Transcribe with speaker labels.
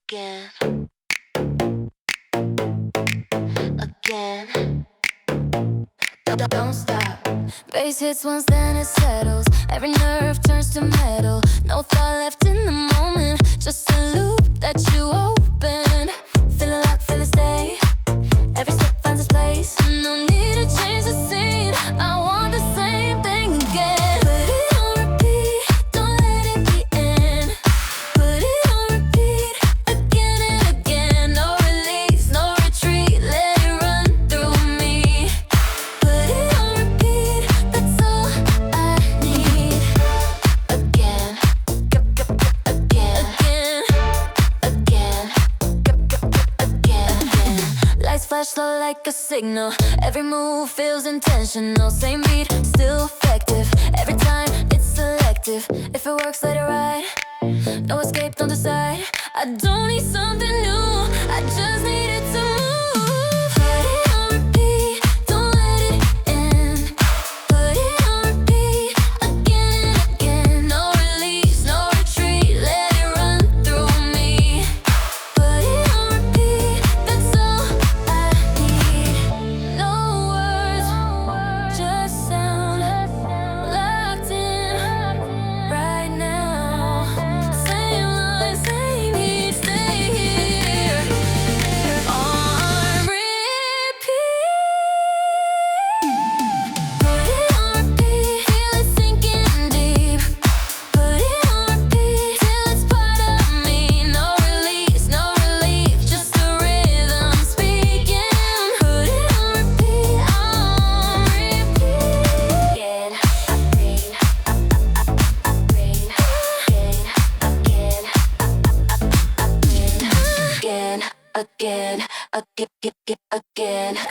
Speaker 1: again, again. Don't stop.
Speaker 2: Bass hits once, then it settles. Every nerve turns to metal. No thought left in the moment. Just a loop that you open. Feel it lock, feel it stay. Every step finds its place. No need to change the scene. I want the same thing again. Put it on repeat, don't let it be end. Put it on repeat, again and again. No release, no retreat. Let it run through me. Put it on repeat, that's all I need.
Speaker 1: Again, again,
Speaker 2: Again,
Speaker 1: again, again.
Speaker 2: lights flash slow like a signal. Every move feels intentional. Same beat, still effective. Every time it's selective. If it works, let it ride. No escape, don't decide. I don't need something new, I just need it to move. Put it on repeat, don't let it end. Put it on repeat, again and again. No release, no retreat, let it run through me. Put it on repeat, that's all I need. No words, just sound. Locked in right now. Same line, same heat, stay here on repeat. Put it on repeat, feel it sinking deep. Put it on repeat till it's part of me. No release, no relief, just the rhythm speaking. Put it on repeat, on repeat.
Speaker 1: Again, again, again, again, again.